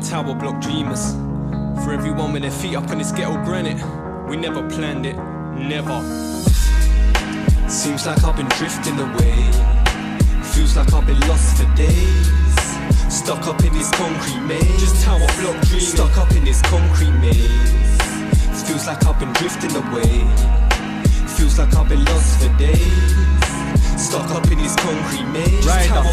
tower block dreamers. For everyone with their feet up on this ghetto granite. We never planned it, never. Seems like I've been drifting away. Feels like I've been lost for days. Stuck up in this concrete maze. Just tower block dreaming. Stuck up in this concrete maze. Feels like I've been drifting away. Feels like I've been lost for days. Stuck up in this concrete maze. Ryder,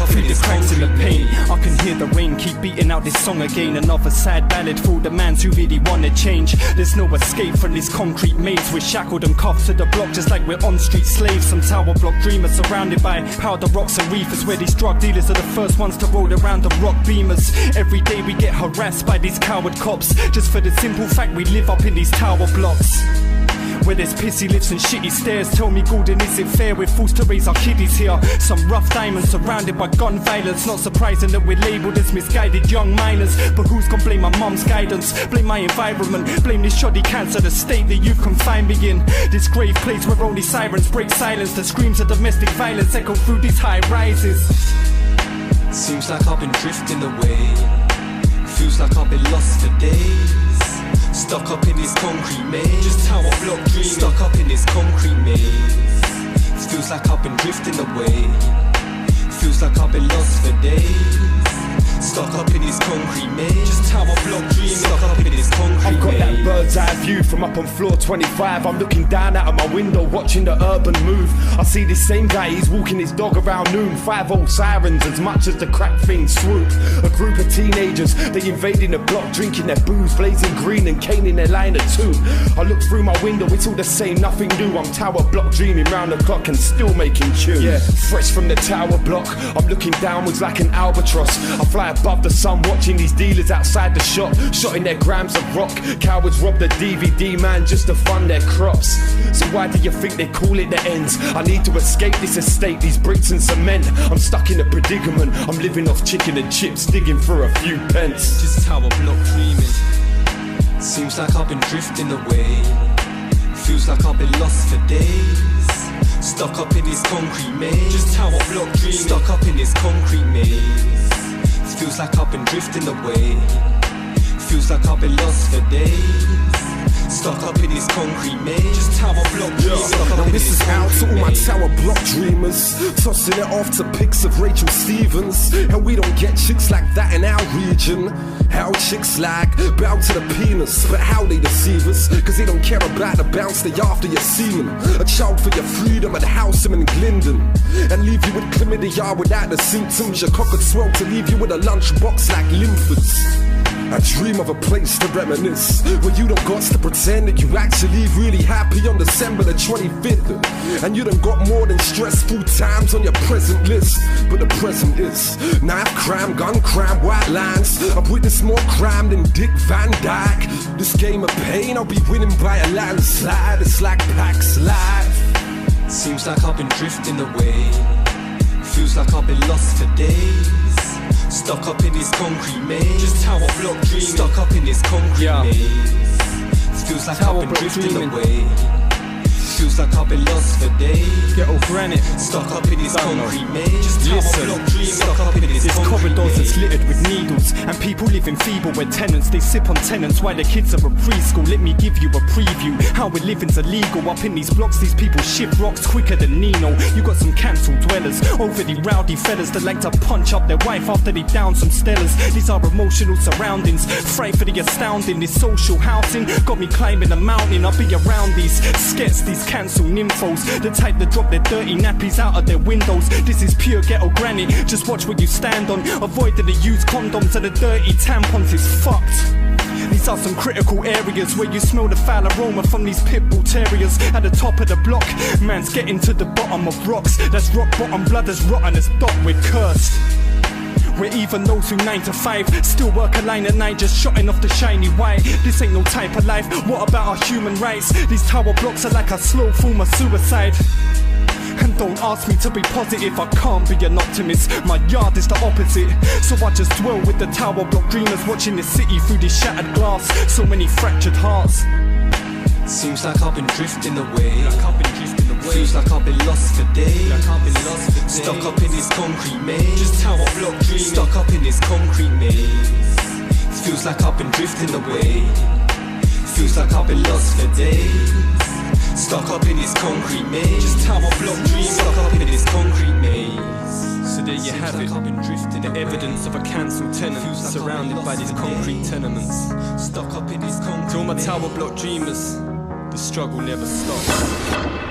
through the cracks in the paint, I can hear the rain keep beating out this song again. Another sad ballad for the mans who really wanna change. There's no escape from this concrete maze. We're shackled and cuffed to the block just like we're on street slaves. Some tower block dreamers surrounded by powder rocks and reefers, where these drug dealers are the first ones to roll around the rock beamers. Every day we get harassed by these coward cops, just for the simple fact we live up in these tower blocks. Where there's pissy lips and shitty stares. Tell me, Gordon, is it fair we're forced to raise our kiddies here? Some rough diamonds surrounded by gun violence. Not surprising that we're labelled as misguided young minors. But who's gonna blame my mum's guidance? Blame my environment, blame this shoddy cancer, the state that you've confined me in. This grave place where only sirens break silence. The screams of domestic violence echo through these high rises. Seems like I've been drifting away. Feels like I've been lost for days. Stuck up in this concrete maze. Just tower block dreaming. Stuck up in this concrete maze. Feels like I've been drifting away. Feels like I've been lost for days. Stuck up in this concrete maze. Just tower block dreaming. Stuck up in this concrete maze. I've got that bird's eye view from up on floor 25. I'm looking down out of my window watching the urban move. I see this same guy, he's walking his dog around noon. 5 old sirens as much as the crack fiends swoop. A group of teenagers, they invading the block, drinking their booze, blazing green and caning their line of two. I look through my window, it's all the same, nothing new. I'm tower block dreaming round the clock and still making tunes. Yeah, fresh from the tower block, I'm looking downwards like an albatross. I fly above the sun watching these dealers outside the shop, shotting their grams of rock. Cowards rob the DVD man just to fund their crops. So why do you think they call it the ends? I need to escape this estate, these bricks and cement. I'm stuck in a predicament, I'm living off chicken and chips, digging for a few pence. Just tower block dreaming. Seems like I've been drifting away. Feels like I've been lost for days. Stuck up in this concrete maze. Just tower block dreaming. Stuck up in this concrete maze. Feels like I've been drifting away. Feels like I've been lost for days. Stuck up in this concrete maze. Just tower block dreamers. Now this is out to all my tower block dreamers, tossing it off to pics of Rachel Stevens. And we don't get chicks like that in our region. How chicks like bow to the penis, but how they deceive us, cause they don't care about the bounce, they after your semen. A child for your freedom at Houseman and Glendon, and leave you with chlamydia without the symptoms. Your cock could swell to leave you with a lunchbox like lymphs. I dream of a place to reminisce, where you don't got to pretend that you actually really happy on December the 25th. And you done got more than stressful times on your present list. But the present is knife crime, gun crime, white lines. I've witnessed more crime than Dick Van Dyke. This game of pain I'll be winning by a landslide. It's like Pax Life. Seems like I've been drifting away. Feels like I've been lost for days. Stuck up in this concrete maze. Just tower block dreaming. Stuck up in this concrete maze. Feels like I've been drifting away. Feels like I've been lost for days. Ghetto granite. Stuck up in this concrete maze. Just tower block dreaming. Stuck up in this concrete corridors maze. that's littered with needles, and people living feeble where tenants, they sip on tenants while their kids are at preschool. Let me give you a preview. How we're living's illegal. Up in these blocks, these people ship rocks quicker than Nino. You got some cancelled dwellers, overly rowdy fellas that like to punch up their wife after they down some stellars. These are emotional surroundings, fright for the astounding. This social housing got me climbing a mountain. I'll be around these skets, these cancel nymphos, the type that drop their dirty nappies out of their windows. This is pure ghetto granny, just watch what you stand on. Avoiding the used condoms and the dirty tampons is fucked. These are some critical areas where you smell the foul aroma from these pit bull terriers. At the top of the block, man's getting to the bottom of rocks. That's rock bottom, blood as rotten as dot, we're cursed. Where even those who 9 to 5 still work a line at night, just shotting off the shiny white. This ain't no type of life, what about our human rights? These tower blocks are like a slow form of suicide. And don't ask me to be positive, I can't be an optimist. My yard is the opposite, so I just dwell with the tower block dreamers, watching the city through this shattered glass. So many fractured hearts. Seems like I've been drifting away. way. Feels like I've been lost for days. Stuck up in this concrete maze. Just tower block dreaming. Stuck up in this concrete maze. Feels like I've been drifting away. Feels like I've been lost for days. Stuck up in this concrete maze. Just tower block dreaming. Stuck up in this concrete maze. So there you have it, the evidence of a cancelled tenant surrounded by these concrete tenements. Stuck up in this concrete. To all my tower block dreamers, the struggle never stops.